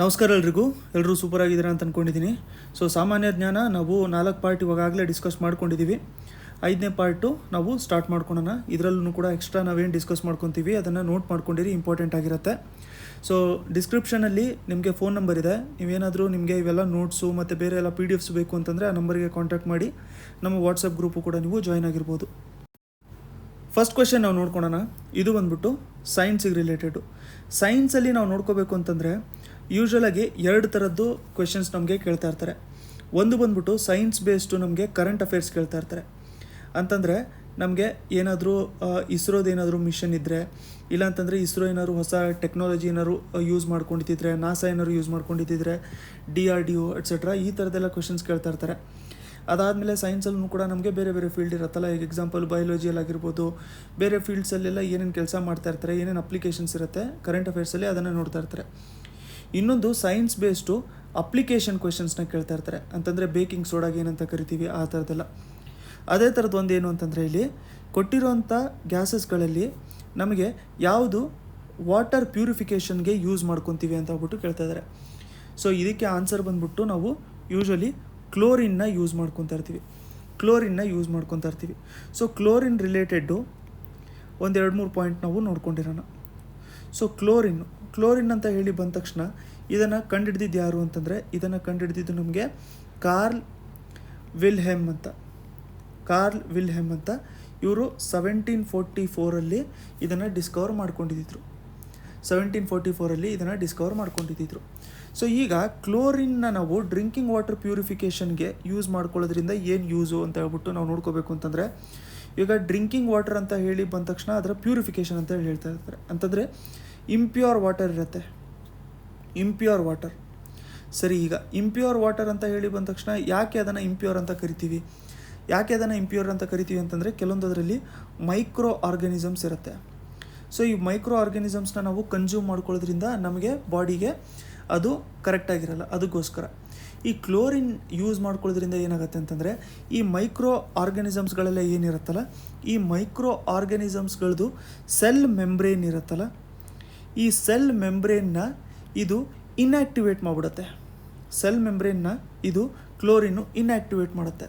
ನಮಸ್ಕಾರ ಎಲ್ಲರೂ ಸೂಪರ್ ಆಗಿದ್ದೀರಾ ಅಂತ ಅಂದ್ಕೊಂಡಿದ್ದೀನಿ. ಸಾಮಾನ್ಯ ಜ್ಞಾನ ನಾವು 4 ಪಾರ್ಟ್ ಇವಾಗಲೇ ಡಿಸ್ಕಸ್ ಮಾಡ್ಕೊಂಡಿದ್ದೀವಿ. 5ನೇ ಪಾರ್ಟು ನಾವು ಸ್ಟಾರ್ಟ್ ಮಾಡ್ಕೊಳ್ಳೋಣ. ಇದರಲ್ಲೂ ಕೂಡ ಎಕ್ಸ್ಟ್ರಾ ನಾವೇನು ಡಿಸ್ಕಸ್ ಮಾಡ್ಕೊತೀವಿ ಅದನ್ನು ನೋಟ್ ಮಾಡ್ಕೊಂಡಿರಿ, ಇಂಪಾರ್ಟೆಂಟ್ ಆಗಿರುತ್ತೆ. ಡಿಸ್ಕ್ರಿಪ್ಷನಲ್ಲಿ ನಿಮಗೆ ಫೋನ್ ನಂಬರ್ ಇದೆ. ನೀವೇನಾದರೂ ನಿಮಗೆ ಇವೆಲ್ಲ ನೋಟ್ಸು ಮತ್ತು ಬೇರೆ ಎಲ್ಲ PDFs ಬೇಕು ಅಂತಂದರೆ ಆ ನಂಬರ್ಗೆ ಕಾಂಟ್ಯಾಕ್ಟ್ ಮಾಡಿ. ನಮ್ಮ ವಾಟ್ಸಪ್ ಗ್ರೂಪು ಕೂಡ ನೀವು ಜಾಯ್ನ್ ಆಗಿರ್ಬೋದು. ಫಸ್ಟ್ ಕ್ವೆಶ್ಚನ್ ನಾವು ನೋಡ್ಕೊಳ್ಳೋಣ. ಇದು ಬಂದ್ಬಿಟ್ಟು ಸೈನ್ಸಿಗೆ ರಿಲೇಟೆಡು. ಸೈನ್ಸಲ್ಲಿ ನಾವು ನೋಡ್ಕೋಬೇಕು ಅಂತಂದರೆ ಯೂಶ್ವಲಾಗಿ 2 ಥರದ್ದು ಕ್ವೆಶನ್ಸ್ ನಮಗೆ ಕೇಳ್ತಾ ಇರ್ತಾರೆ. ಒಂದು ಬಂದ್ಬಿಟ್ಟು ಸೈನ್ಸ್ ಬೇಸ್ಡು ನಮಗೆ ಕರೆಂಟ್ ಅಫೇರ್ಸ್ ಕೇಳ್ತಾ ಇರ್ತಾರೆ. ಅಂತಂದರೆ ನಮಗೆ ಏನಾದರೂ ಇಸ್ರೋದು ಏನಾದರೂ ಮಿಷನ್ ಇದ್ದರೆ, ಇಲ್ಲಾಂತಂದರೆ ಇಸ್ರೋ ಏನಾದ್ರು ಹೊಸ ಟೆಕ್ನಾಲಜಿ ಏನಾದ್ರು ಯೂಸ್ ಮಾಡ್ಕೊಂಡಿದ್ದರೆ, ನಾಸಾ ಏನಾದ್ರು ಯೂಸ್ ಮಾಡ್ಕೊಂಡಿದ್ದರೆ, DRDO ಎಟ್ಸೆಟ್ರಾ ಈ ಥರದ್ದೆಲ್ಲ ಕ್ವೆಶನ್ಸ್ ಕೇಳ್ತಾ ಇರ್ತಾರೆ. ಅದಾದಮೇಲೆ ಸೈನ್ಸಲ್ಲೂ ಕೂಡ ನಮಗೆ ಬೇರೆ ಬೇರೆ ಫೀಲ್ಡ್ ಇರುತ್ತಲ್ಲ. ಈಗ ಎಕ್ಸಾಂಪಲ್ ಬಯಾಲಜಿಯಲ್ಲಿ ಆಗಿರ್ಬೋದು, ಬೇರೆ ಫೀಲ್ಡ್ಸಲ್ಲೆಲ್ಲ ಏನೇನು ಕೆಲಸ ಮಾಡ್ತಾ ಇರ್ತಾರೆ, ಏನೇನು ಅಪ್ಲಿಕೇಶನ್ಸ್ ಇರುತ್ತೆ ಕರೆಂಟ್ ಅಫೇರ್ಸಲ್ಲಿ ಅದನ್ನು ನೋಡ್ತಾ ಇರ್ತಾರೆ. ಇನ್ನೊಂದು ಸೈನ್ಸ್ ಬೇಸ್ಡು ಅಪ್ಲಿಕೇಶನ್ ಕ್ವೆಶನ್ಸ್ನ ಕೇಳ್ತಾ ಇರ್ತಾರೆ. ಅಂತಂದರೆ ಬೇಕಿಂಗ್ ಸೋಡಾಗೆ ಏನಂತ ಕರಿತೀವಿ ಆ ಥರದ್ದೆಲ್ಲ. ಅದೇ ಥರದ್ದು ಒಂದು ಏನು ಅಂತಂದರೆ ಇಲ್ಲಿ ಕೊಟ್ಟಿರೋಂಥ ಗ್ಯಾಸಸ್ಗಳಲ್ಲಿ ನಮಗೆ ಯಾವುದು ವಾಟರ್ ಪ್ಯೂರಿಫಿಕೇಷನ್ಗೆ ಯೂಸ್ ಮಾಡ್ಕೊತೀವಿ ಅಂತ ಹೇಳ್ಬಿಟ್ಟು ಕೇಳ್ತಾ ಇದ್ದಾರೆ. ಇದಕ್ಕೆ ಆನ್ಸರ್ ಬಂದ್ಬಿಟ್ಟು ನಾವು ಯೂಶ್ವಲಿ ಕ್ಲೋರಿನ್ನ ಯೂಸ್ ಮಾಡ್ಕೊತಾ ಇರ್ತೀವಿ. ಕ್ಲೋರಿನ್ ರಿಲೇಟೆಡ್ಡು 1-2-3 ಪಾಯಿಂಟ್ ನಾವು ನೋಡ್ಕೊಂಡಿರೋಣ. ಕ್ಲೋರಿನ್ ಅಂತ ಹೇಳಿ ಬಂದ ತಕ್ಷಣ ಇದನ್ನು ಕಂಡುಹಿಡಿದಿದ್ದು ಯಾರು ಅಂತಂದರೆ, ಇದನ್ನು ಕಂಡುಹಿಡಿದಿದ್ದು ನಮಗೆ ಕಾರ್ಲ್ ವಿಲ್ಹೆಮ್ ಅಂತ. ಇವರು 1744 ಇದನ್ನು ಡಿಸ್ಕವರ್ ಮಾಡ್ಕೊಂಡಿದ್ದರು. ಈಗ ಕ್ಲೋರಿನ್ನ ನಾವು ಡ್ರಿಂಕಿಂಗ್ ವಾಟರ್ ಪ್ಯೂರಿಫಿಕೇಷನ್ಗೆ ಯೂಸ್ ಮಾಡ್ಕೊಳ್ಳೋದ್ರಿಂದ ಏನು ಯೂಸು ಅಂತ ಹೇಳ್ಬಿಟ್ಟು ನಾವು ನೋಡ್ಕೋಬೇಕು ಅಂತಂದರೆ, ಈಗ ಡ್ರಿಂಕಿಂಗ್ ವಾಟರ್ ಅಂತ ಹೇಳಿ ಬಂದ ತಕ್ಷಣ ಅದರ ಪ್ಯೂರಿಫಿಕೇಷನ್ ಅಂತ ಹೇಳ್ತಾ ಇರ್ತಾರೆ. ಅಂತಂದರೆ ಇಂಪ್ಯೂರ್ ವಾಟರ್ ಇರುತ್ತೆ. ಈಗ ಇಂಪ್ಯೂರ್ ವಾಟರ್ ಅಂತ ಹೇಳಿ ಬಂದ ತಕ್ಷಣ ಯಾಕೆ ಅದನ್ನು ಇಂಪ್ಯೂರ್ ಅಂತ ಕರಿತೀವಿ ಅಂತಂದರೆ, ಕೆಲವೊಂದು ಅದರಲ್ಲಿ ಮೈಕ್ರೋ ಆರ್ಗನಿಸಮ್ಸ್ ಇರುತ್ತೆ. ಈ ಮೈಕ್ರೋ ಆರ್ಗನಿಸಮ್ಸ್ನ ನಾವು ಕನ್ಸ್ಯೂಮ್ ಮಾಡ್ಕೊಳ್ಳೋದ್ರಿಂದ ನಮಗೆ ಬಾಡಿಗೆ ಅದು ಕರೆಕ್ಟಾಗಿರಲ್ಲ. ಅದಕ್ಕೋಸ್ಕರ ಈ ಕ್ಲೋರಿನ್ ಯೂಸ್ ಮಾಡ್ಕೊಳ್ಳೋದ್ರಿಂದ ಏನಾಗುತ್ತೆ ಅಂತಂದರೆ, ಈ ಮೈಕ್ರೋ ಆರ್ಗನಿಸಮ್ಸ್ಗಳೆಲ್ಲ ಏನಿರುತ್ತಲ್ಲ, ಈ ಮೈಕ್ರೋ ಆರ್ಗನಿಸಮ್ಸ್ಗಳದ್ದು ಸೆಲ್ ಮೆಂಬ್ರೇನ್ ಇರುತ್ತಲ್ಲ, ಈ ಸೆಲ್ ಮೆಂಬ್ರೇನ್ನ ಇದು ಇನ್ಆ್ಯಕ್ಟಿವೇಟ್ ಮಾಡಿಬಿಡುತ್ತೆ. ಇದು ಕ್ಲೋರಿನ್ನು ಇನ್ಆ್ಯಕ್ಟಿವೇಟ್ ಮಾಡುತ್ತೆ.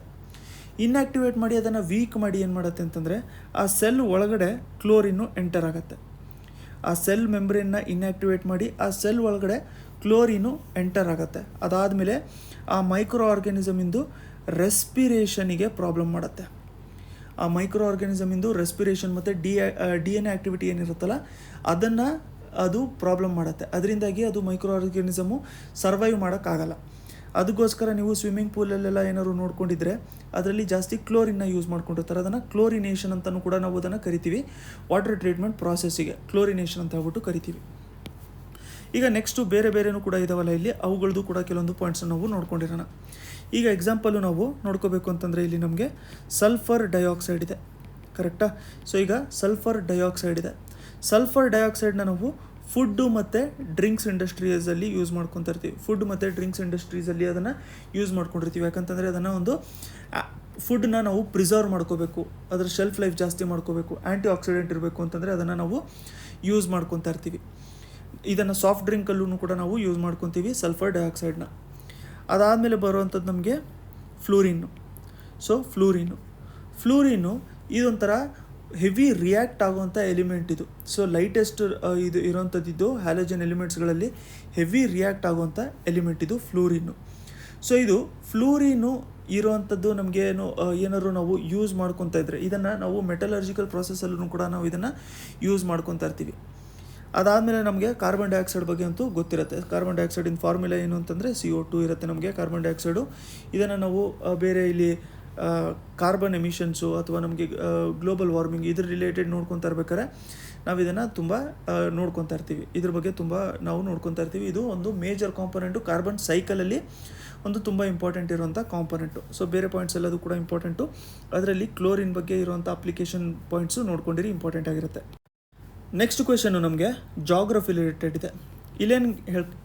ಇನ್ಆ್ಯಕ್ಟಿವೇಟ್ ಮಾಡಿ ಅದನ್ನು ವೀಕ್ ಮಾಡಿ ಏನು ಮಾಡುತ್ತೆ ಅಂತಂದರೆ, ಆ ಸೆಲ್ ಒಳಗಡೆ ಕ್ಲೋರಿನ್ನು ಎಂಟರ್ ಆಗುತ್ತೆ. ಆ ಸೆಲ್ ಮೆಂಬ್ರೇನ್ನ ಇನ್ಆ್ಯಕ್ಟಿವೇಟ್ ಮಾಡಿ ಆ ಸೆಲ್ ಒಳಗಡೆ ಕ್ಲೋರಿನು ಎಂಟರ್ ಆಗುತ್ತೆ. ಅದಾದಮೇಲೆ ಆ ಮೈಕ್ರೋ ಆರ್ಗ್ಯಾನಿಸಮಿಂದು ರೆಸ್ಪಿರೇಷನಿಗೆ ಪ್ರಾಬ್ಲಮ್ ಮಾಡುತ್ತೆ. ಆ ಮೈಕ್ರೋ ಆರ್ಗ್ಯಾನಿಸಮಿಂದು ರೆಸ್ಪಿರೇಷನ್ ಮತ್ತು DNA ಆ್ಯಕ್ಟಿವಿಟಿ ಏನಿರುತ್ತಲ್ಲ ಅದನ್ನು ಅದು ಪ್ರಾಬ್ಲಮ್ ಮಾಡುತ್ತೆ. ಅದರಿಂದಾಗಿ ಅದು ಮೈಕ್ರೋ ಆರ್ಗ್ಯಾನಿಸಮು ಸರ್ವೈವ್ ಮಾಡೋಕ್ಕಾಗಲ್ಲ. ಅದಕ್ಕೋಸ್ಕರ ನೀವು ಸ್ವಿಮ್ಮಿಂಗ್ ಪೂಲಲ್ಲೆಲ್ಲ ಏನಾದ್ರು ನೋಡ್ಕೊಂಡಿದ್ರೆ ಅದರಲ್ಲಿ ಜಾಸ್ತಿ ಕ್ಲೋರಿನ್ನ ಯೂಸ್ ಮಾಡ್ಕೊಂಡಿರ್ತಾರೆ. ಅದನ್ನು ಕ್ಲೋರಿನೇಷನ್ ಅಂತಲೂ ಕೂಡ ನಾವು ಅದನ್ನು ಕರಿತೀವಿ. ವಾಟರ್ ಟ್ರೀಟ್ಮೆಂಟ್ ಪ್ರಾಸೆಸ್ಸಿಗೆ ಕ್ಲೋರಿನೇಷನ್ ಅಂತ ಹೇಳ್ಬಿಟ್ಟು ಕರಿತೀವಿ. ಈಗ ನೆಕ್ಸ್ಟು ಬೇರೆನೂ ಕೂಡ ಇದಾವಲ್ಲ ಇಲ್ಲಿ, ಅವುಗಳದ್ದು ಕೂಡ ಕೆಲವೊಂದು ಪಾಯಿಂಟ್ಸನ್ನು ನಾವು ನೋಡ್ಕೊಂಡಿರೋಣ. ಈಗ ಎಕ್ಸಾಂಪಲು ನಾವು ನೋಡ್ಕೋಬೇಕು ಅಂತಂದರೆ ಇಲ್ಲಿ ನಮಗೆ ಸಲ್ಫರ್ ಡೈಆಕ್ಸೈಡ್ ಇದೆ, ಕರೆಕ್ಟಾ? ಈಗ ಸಲ್ಫರ್ ಡೈಆಕ್ಸೈಡ್ನ ನಾವು ಫುಡ್ಡು ಮತ್ತು ಡ್ರಿಂಕ್ಸ್ ಇಂಡಸ್ಟ್ರೀಸಲ್ಲಿ ಯೂಸ್ ಮಾಡ್ಕೊತಾ ಇರ್ತೀವಿ. ಅದನ್ನು ಯೂಸ್ ಮಾಡ್ಕೊಂಡಿರ್ತೀವಿ. ಯಾಕಂತಂದರೆ ಅದನ್ನು ಒಂದು ಫುಡ್ನ ನಾವು ಪ್ರಿಸರ್ವ್ ಮಾಡ್ಕೋಬೇಕು, ಅದರ ಶೆಲ್ಫ್ ಲೈಫ್ ಜಾಸ್ತಿ ಮಾಡ್ಕೋಬೇಕು, ಆ್ಯಂಟಿ ಆಕ್ಸಿಡೆಂಟ್ ಇರಬೇಕು ಅಂತಂದರೆ ಅದನ್ನು ನಾವು ಯೂಸ್ ಮಾಡ್ಕೊತಾ ಇರ್ತೀವಿ. ಇದನ್ನು ಸಾಫ್ಟ್ ಡ್ರಿಂಕಲ್ಲೂ ಕೂಡ ನಾವು ಯೂಸ್ ಮಾಡ್ಕೊತೀವಿ ಸಲ್ಫರ್ ಡೈಆಕ್ಸೈಡ್ನ. ಅದಾದಮೇಲೆ ಬರುವಂಥದ್ದು ನಮಗೆ ಫ್ಲೂರಿನ್ನು. ಫ್ಲೂರಿನ್ನು ಇದೊಂಥರ ಹೆವಿ ರಿಯಾಕ್ಟ್ ಆಗುವಂಥ ಎಲಿಮೆಂಟ್ ಇದು. ಲೈಟೆಸ್ಟ್ ಇದು ಇರೋವಂಥದ್ದು ಹ್ಯಾಲೋಜನ್ ಎಲಿಮೆಂಟ್ಸ್ಗಳಲ್ಲಿ ಹೆವಿ ರಿಯಾಕ್ಟ್ ಆಗುವಂಥ ಎಲಿಮೆಂಟ್ ಇದು ಫ್ಲೂರಿನ್ನು. ಇದು ಫ್ಲೂರಿನ್ನು ಇರೋವಂಥದ್ದು ನಮಗೆ ಏನಾದ್ರು ನಾವು ಯೂಸ್ ಮಾಡ್ಕೊತಾ ಇದ್ದರೆ ಇದನ್ನು ನಾವು ಮೆಟಲರ್ಜಿಕಲ್ ಪ್ರೊಸೆಸಲ್ಲೂ ಕೂಡ ನಾವು ಇದನ್ನು ಯೂಸ್ ಮಾಡ್ಕೊತಾ ಇರ್ತೀವಿ. ಅದಾದಮೇಲೆ ನಮಗೆ ಕಾರ್ಬನ್ ಡೈಆಕ್ಸೈಡ್ ಬಗ್ಗೆ ಅಂತೂ ಗೊತ್ತಿರುತ್ತೆ. ಕಾರ್ಬನ್ ಡೈಆಕ್ಸೈಡಿನ ಫಾರ್ಮುಲಾ ಏನು ಅಂತಂದರೆ CO2 ಇರುತ್ತೆ ನಮಗೆ ಕಾರ್ಬನ್ ಡೈಆಕ್ಸೈಡು. ಇದನ್ನು ನಾವು ಬೇರೆ ಇಲ್ಲಿ ಕಾರ್ಬನ್ ಎಮಿಷನ್ಸು ಅಥವಾ ನಮಗೆ ಗ್ಲೋಬಲ್ ವಾರ್ಮಿಂಗ್ ಇದ್ರ ರಿಲೇಟೆಡ್ ನೋಡ್ಕೊತಾ ಇರ್ಬೇಕಾದ್ರೆ ನಾವು ಇದನ್ನು ತುಂಬ ನೋಡ್ಕೊತಾ ಇರ್ತೀವಿ. ಇದ್ರ ಬಗ್ಗೆ ತುಂಬ ನಾವು ನೋಡ್ಕೊತಾ ಇರ್ತೀವಿ. ಇದು ಒಂದು ಮೇಜರ್ ಕಾಂಪೊನೆಂಟು ಕಾರ್ಬನ್ ಸೈಕಲಲ್ಲಿ ಒಂದು ತುಂಬ ಇಂಪಾರ್ಟೆಂಟ್ ಇರುವಂಥ ಕಾಂಪೊನೆಂಟು. ಬೇರೆ ಪಾಯಿಂಟ್ಸ್ ಎಲ್ಲದು ಕೂಡ ಇಂಪಾರ್ಟೆಂಟು. ಅದರಲ್ಲಿ ಕ್ಲೋರಿನ್ ಬಗ್ಗೆ ಇರುವಂಥ ಅಪ್ಲಿಕೇಶನ್ ಪಾಯಿಂಟ್ಸು ನೋಡ್ಕೊಂಡಿರಿ, ಇಂಪಾರ್ಟೆಂಟ್ ಆಗಿರುತ್ತೆ. ನೆಕ್ಸ್ಟ್ ಕ್ವೆಶನ್ನು ನಮಗೆ ಜಾಗ್ರಫಿ ರಿಲೇಟೆಡ್ ಇದೆ. ಇಲ್ಲೇನು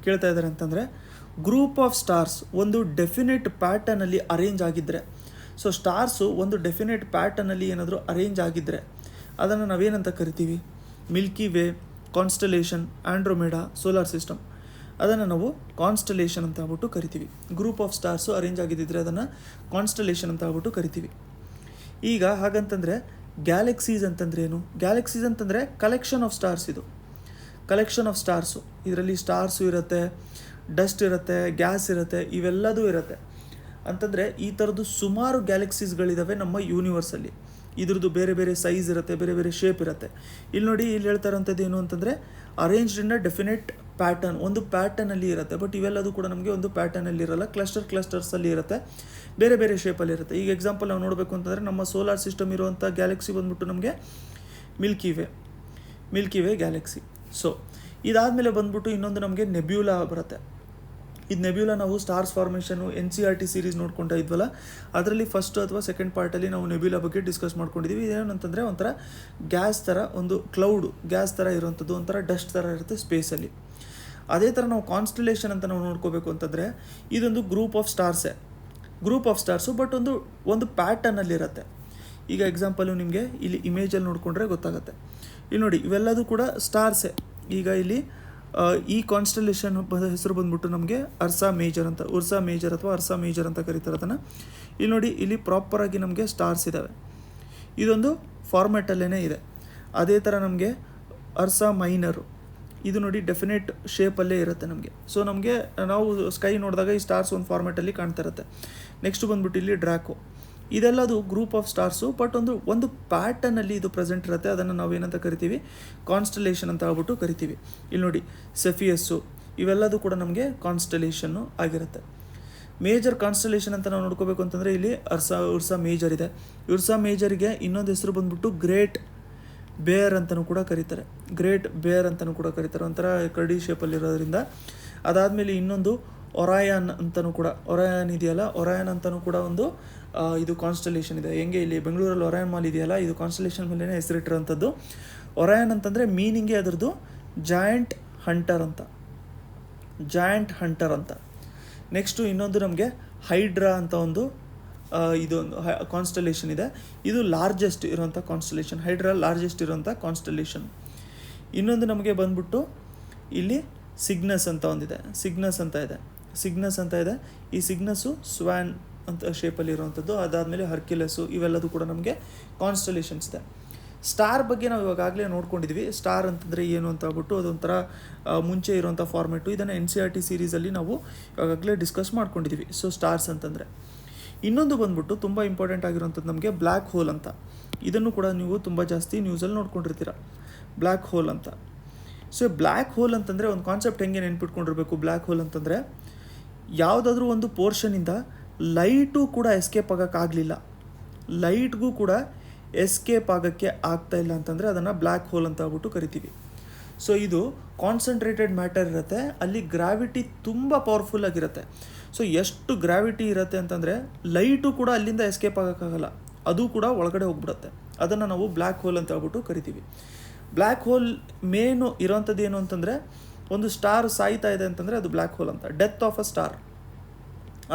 ಕೇಳ್ತಾ ಇದ್ದಾರೆ ಅಂತಂದರೆ, ಗ್ರೂಪ್ ಆಫ್ ಸ್ಟಾರ್ಸ್ ಒಂದು ಡೆಫಿನೆಟ್ ಪ್ಯಾಟರ್ನಲ್ಲಿ ಅರೇಂಜ್ ಆಗಿದ್ದರೆ, ಸ್ಟಾರ್ಸು ಒಂದು ಡೆಫಿನೆಟ್ ಪ್ಯಾಟರ್ನಲ್ಲಿ ಏನಾದರೂ ಅರೇಂಜ್ ಆಗಿದ್ದರೆ ಅದನ್ನು ನಾವೇನಂತ ಕರಿತೀವಿ? Milky way, constellation, Andromeda, solar system. ಅದನ್ನು ನಾವು ಕಾನ್ಸ್ಟಲೇಷನ್ ಅಂತ ಹೇಳ್ಬಿಟ್ಟು ಕರಿತೀವಿ. ಗ್ರೂಪ್ ಆಫ್ ಸ್ಟಾರ್ಸು ಅರೇಂಜ್ ಆಗಿದ್ದಿದ್ರೆ ಅದನ್ನು ಕಾನ್ಸ್ಟಲೇಷನ್ ಅಂತ ಹೇಳ್ಬಿಟ್ಟು ಕರಿತೀವಿ. ಈಗ ಹಾಗಂತಂದರೆ ಗ್ಯಾಲಕ್ಸೀಸ್ ಅಂತಂದ್ರೆ ಏನು? ಗ್ಯಾಲಕ್ಸೀಸ್ ಅಂತಂದರೆ ಕಲೆಕ್ಷನ್ ಆಫ್ ಸ್ಟಾರ್ಸ್. ಇದು ಕಲೆಕ್ಷನ್ ಆಫ್ ಸ್ಟಾರ್ಸು. ಇದರಲ್ಲಿ ಸ್ಟಾರ್ಸು ಇರುತ್ತೆ, ಡಸ್ಟ್ ಇರುತ್ತೆ, ಗ್ಯಾಸ್ ಇರುತ್ತೆ, ಇವೆಲ್ಲದೂ ಇರುತ್ತೆ. ಅಂತಂದರೆ ಈ ಥರದ್ದು ಸುಮಾರು ಗ್ಯಾಲಕ್ಸೀಸ್ಗಳಿದ್ದಾವೆ ನಮ್ಮ ಯೂನಿವರ್ಸಲ್ಲಿ. ಇದ್ರದ್ದು ಬೇರೆ ಬೇರೆ ಸೈಜ್ ಇರುತ್ತೆ, ಬೇರೆ ಬೇರೆ ಶೇಪ್ ಇರುತ್ತೆ. ಇಲ್ಲಿ ನೋಡಿ, ಇಲ್ಲಿ ಹೇಳ್ತಾ ಇರೋಂಥದ್ದು ಏನು ಅಂತಂದರೆ arranged in a definite pattern. ಒಂದು ಪ್ಯಾಟರ್ನಲ್ಲಿ ಇರುತ್ತೆ. ಬಟ್ ಇವೆಲ್ಲದೂ ಕೂಡ ನಮಗೆ ಒಂದು ಪ್ಯಾಟರ್ನಲ್ಲಿ ಇರಲ್ಲ, ಕ್ಲಸ್ಟರ್ಸಲ್ಲಿ ಇರುತ್ತೆ, ಬೇರೆ ಬೇರೆ ಶೇಪಲ್ಲಿ ಇರುತ್ತೆ. ಈಗ ಎಕ್ಸಾಂಪಲ್ ನಾವು ನೋಡಬೇಕು ಅಂತಂದರೆ ನಮ್ಮ ಸೋಲಾರ್ ಸಿಸ್ಟಮ್ ಇರುವಂಥ ಗ್ಯಾಲಕ್ಸಿ ಬಂದ್ಬಿಟ್ಟು ನಮಗೆ ಮಿಲ್ಕಿ ವೇ ಗ್ಯಾಲಕ್ಸಿ. ಸೊ ಇದಾದಮೇಲೆ ಬಂದ್ಬಿಟ್ಟು ಇನ್ನೊಂದು ನಮಗೆ ನೆಬ್ಯೂಲಾ ಬರುತ್ತೆ. ಇದು ನೆಬ್ಯೂಲಾ ನಾವು ಸ್ಟಾರ್ಸ್ ಫಾರ್ಮೇಷನು NCERT ಸೀರೀಸ್ ನೋಡ್ಕೊಂತ ಇದ್ವಲ್ಲ, ಅದರಲ್ಲಿ ಫಸ್ಟ್ ಅಥವಾ ಸೆಕೆಂಡ್ ಪಾರ್ಟಲ್ಲಿ ನಾವು ನೆಬ್ಯೂಲಾ ಬಗ್ಗೆ ಡಿಸ್ಕಸ್ ಮಾಡ್ಕೊಂಡಿದ್ದೀವಿ. ಇದೇನಂತಂದರೆ ಒಂಥರ ಗ್ಯಾಸ್ ಥರ, ಒಂದು ಕ್ಲೌಡ್ ಗ್ಯಾಸ್ ಥರ ಇರುವಂಥದ್ದು, ಒಂಥರ ಡಸ್ಟ್ ಥರ ಇರುತ್ತೆ ಸ್ಪೇಸಲ್ಲಿ. ಅದೇ ಥರ ನಾವು ಕಾನ್ಸ್ಟಲೇಷನ್ ಅಂತ ನಾವು ನೋಡ್ಕೋಬೇಕು ಅಂತಂದರೆ ಇದೊಂದು ಗ್ರೂಪ್ ಆಫ್ ಸ್ಟಾರ್ಸು, ಬಟ್ ಒಂದು ಪ್ಯಾಟರ್ನಲ್ಲಿರುತ್ತೆ. ಈಗ ಎಕ್ಸಾಂಪಲು ನಿಮಗೆ ಇಲ್ಲಿ ಇಮೇಜಲ್ಲಿ ನೋಡಿಕೊಂಡ್ರೆ ಗೊತ್ತಾಗುತ್ತೆ. ಇಲ್ಲಿ ನೋಡಿ, ಇವೆಲ್ಲದೂ ಕೂಡ ಸ್ಟಾರ್ಸೇ. ಈಗ ಇಲ್ಲಿ ಈ ಕಾನ್ಸ್ಟಲೇಷನ್ ಹೆಸರು ಬಂದ್ಬಿಟ್ಟು ನಮಗೆ ಉರ್ಸಾ ಮೇಜರ್ ಅಂತ ಕರೀತಾರೆ ಅದನ್ನು. ಇಲ್ಲಿ ನೋಡಿ, ಇಲ್ಲಿ ಪ್ರಾಪರಾಗಿ ನಮಗೆ ಸ್ಟಾರ್ಸ್ ಇದ್ದಾವೆ. ಇದೊಂದು ಫಾರ್ಮ್ಯಾಟಲ್ಲೇ ಇದೆ. ಅದೇ ಥರ ನಮಗೆ ಉರ್ಸಾ ಮೈನರು, ಇದು ನೋಡಿ ಡೆಫಿನೆಟ್ ಶೇಪಲ್ಲೇ ಇರುತ್ತೆ ನಮಗೆ. ಸೊ ನಮಗೆ ನಾವು ಸ್ಕೈ ನೋಡಿದಾಗ ಈ ಸ್ಟಾರ್ಸ್ ಒಂದು ಫಾರ್ಮ್ಯಾಟಲ್ಲಿ ಕಾಣ್ತಾ ಇರುತ್ತೆ. ನೆಕ್ಸ್ಟ್ ಬಂದ್ಬಿಟ್ಟು ಇಲ್ಲಿ ಡ್ರಾಕೋ. ಇದೆಲ್ಲದು ಗ್ರೂಪ್ ಆಫ್ ಸ್ಟಾರ್ಸು, ಬಟ್ ಒಂದು ಪ್ಯಾಟರ್ನಲ್ಲಿ ಇದು ಪ್ರೆಸೆಂಟ್ ಇರುತ್ತೆ. ಅದನ್ನು ನಾವು ಏನಂತ ಕರಿತೀವಿ? ಕಾನ್ಸ್ಟಲೇಷನ್ ಅಂತ ಹೇಳ್ಬಿಟ್ಟು ಕರಿತೀವಿ. ಇಲ್ಲಿ ನೋಡಿ, ಸೆಫಿಯಸ್ಸು, ಇವೆಲ್ಲದೂ ಕೂಡ ನಮಗೆ ಕಾನ್ಸ್ಟಲೇಷನ್ನು ಆಗಿರುತ್ತೆ. ಮೇಜರ್ ಕಾನ್ಸ್ಟಲೇಷನ್ ಅಂತ ನಾವು ನೋಡ್ಕೋಬೇಕು ಅಂತಂದರೆ ಇಲ್ಲಿ ಉರ್ಸಾ ಮೇಜರ್ ಇದೆ. ಉರ್ಸಾ ಮೇಜರಿಗೆ ಇನ್ನೊಂದು ಹೆಸರು ಬಂದ್ಬಿಟ್ಟು ಗ್ರೇಟ್ ಬೇರ್ ಅಂತಲೂ ಕೂಡ ಕರೀತಾರೆ. ಒಂಥರ ಕರಡಿ ಶೇಪಲ್ಲಿರೋದ್ರಿಂದ. ಅದಾದಮೇಲೆ ಇನ್ನೊಂದು ಒರಾಯನ್ ಅಂತಲೂ ಕೂಡ, ಒರಾಯನ್ ಅಂತಲೂ ಕೂಡ ಒಂದು ಇದು ಕಾನ್ಸ್ಟಲೇಷನ್ ಇದೆ. ಹೆಂಗೆ ಇಲ್ಲಿ ಬೆಂಗಳೂರಲ್ಲಿ ಒರಾಯನ್ ಮಾಲ್ ಇದೆಯಲ್ಲ, ಇದು ಕಾನ್ಸ್ಟಲೇಷನ್ ಮೇಲೇ ಹೆಸರಿಟ್ಟಿರೋಂಥದ್ದು. ಒರಾಯನ್ ಅಂತಂದರೆ ಮೀನಿಂಗೇ ಅದರದ್ದು ಜಾಯಿಂಟ್ ಹಂಟರ್ ಅಂತ. ನೆಕ್ಸ್ಟು ಇನ್ನೊಂದು ನಮಗೆ ಹೈಡ್ರಾ ಅಂತ ಒಂದು ಇದೊಂದು ಕಾನ್ಸ್ಟಲೇಷನ್ ಇದೆ. ಇದು ಲಾರ್ಜೆಸ್ಟ್ ಇರೋಂಥ ಕಾನ್ಸ್ಟಲೇಷನ್. ಹೈಡ್ರಾ ಲಾರ್ಜೆಸ್ಟ್ ಇರೋಂಥ ಕಾನ್ಸ್ಟಲೇಷನ್. ಇನ್ನೊಂದು ನಮಗೆ ಬಂದ್ಬಿಟ್ಟು ಇಲ್ಲಿ ಸಿಗ್ನಸ್ ಅಂತ ಇದೆ. ಈ ಸಿಗ್ನಸ್ಸು ಸ್ವ್ಯಾನ್ ಅಂತ ಶೇಪಲ್ಲಿ ಇರುವಂಥದ್ದು. ಅದಾದಮೇಲೆ ಹರ್ಕ್ಯುಲಸ್ಸು, ಇವೆಲ್ಲದೂ ಕೂಡ ನಮಗೆ ಕಾನ್ಸ್ಟಲೇಷನ್ಸ್ ಇದೆ. ಸ್ಟಾರ್ ಬಗ್ಗೆ ನಾವು ಇವಾಗಲೇ ನೋಡ್ಕೊಂಡಿದ್ವಿ. ಸ್ಟಾರ್ ಅಂತಂದರೆ ಏನು ಅಂತ ಹೇಳ್ಬಿಟ್ಟು ಅದೊಂಥರ ಮುಂಚೆ ಇರುವಂಥ ಫಾರ್ಮೆಟು. ಇದನ್ನು NCERT ಸೀರೀಸಲ್ಲಿ ನಾವು ಇವಾಗಲೇ ಡಿಸ್ಕಸ್ ಮಾಡ್ಕೊಂಡಿದ್ವಿ. ಸೊ ಸ್ಟಾರ್ಸ್ ಅಂತಂದರೆ ಇನ್ನೊಂದು ಬಂದ್ಬಿಟ್ಟು ತುಂಬ ಇಂಪಾರ್ಟೆಂಟ್ ಆಗಿರುವಂಥದ್ದು ನಮಗೆ ಬ್ಲ್ಯಾಕ್ ಹೋಲ್ ಅಂತ. ಇದನ್ನು ಕೂಡ ನೀವು ತುಂಬ ಜಾಸ್ತಿ ನ್ಯೂಸಲ್ಲಿ ನೋಡ್ಕೊಂಡಿರ್ತೀರ, ಬ್ಲ್ಯಾಕ್ ಹೋಲ್ ಅಂತ. ಸೊ ಬ್ಲ್ಯಾಕ್ ಹೋಲ್ ಅಂತಂದರೆ ಒಂದು ಕಾನ್ಸೆಪ್ಟ್ ಹೆಂಗೆ ನೆನ್ಪಿಟ್ಕೊಂಡಿರ್ಬೇಕು? ಬ್ಲ್ಯಾಕ್ ಹೋಲ್ ಅಂತಂದರೆ ಯಾವುದಾದ್ರೂ ಒಂದು ಪೋರ್ಷನಿಂದ ಲೈಟು ಕೂಡ ಎಸ್ಕೇಪ್ ಆಗೋಕ್ಕಾಗಲಿಲ್ಲ, ಲೈಟ್ಗೂ ಕೂಡ ಎಸ್ಕೇಪ್ ಆಗೋಕ್ಕೆ ಆಗ್ತಾಯಿಲ್ಲ ಅಂತಂದರೆ ಅದನ್ನು ಬ್ಲ್ಯಾಕ್ ಹೋಲ್ ಅಂತ ಹೇಳ್ಬಿಟ್ಟು ಕರಿತೀವಿ. ಸೊ ಇದು ಕಾನ್ಸಂಟ್ರೇಟೆಡ್ ಮ್ಯಾಟರ್ ಇರುತ್ತೆ, ಅಲ್ಲಿ ಗ್ರಾವಿಟಿ ತುಂಬ ಪವರ್ಫುಲ್ ಆಗಿರುತ್ತೆ. ಸೊ ಎಷ್ಟು ಗ್ರಾವಿಟಿ ಇರುತ್ತೆ ಅಂತಂದರೆ ಲೈಟು ಕೂಡ ಅಲ್ಲಿಂದ ಎಸ್ಕೇಪ್ ಆಗೋಕ್ಕಾಗಲ್ಲ, ಅದು ಕೂಡ ಒಳಗಡೆ ಹೋಗ್ಬಿಡುತ್ತೆ. ಅದನ್ನು ನಾವು ಬ್ಲ್ಯಾಕ್ ಹೋಲ್ ಅಂತ ಹೇಳ್ಬಿಟ್ಟು ಕರಿತೀವಿ. ಬ್ಲ್ಯಾಕ್ ಹೋಲ್ ಮೇನು ಇರೋವಂಥದ್ದು ಏನು ಅಂತಂದರೆ, ಒಂದು ಸ್ಟಾರ್ ಸಾಯ್ತಾ ಇದೆ ಅಂತಂದರೆ ಅದು ಬ್ಲ್ಯಾಕ್ ಹೋಲ್ ಅಂತ. ಡೆತ್ ಆಫ್ ಅ ಸ್ಟಾರ್,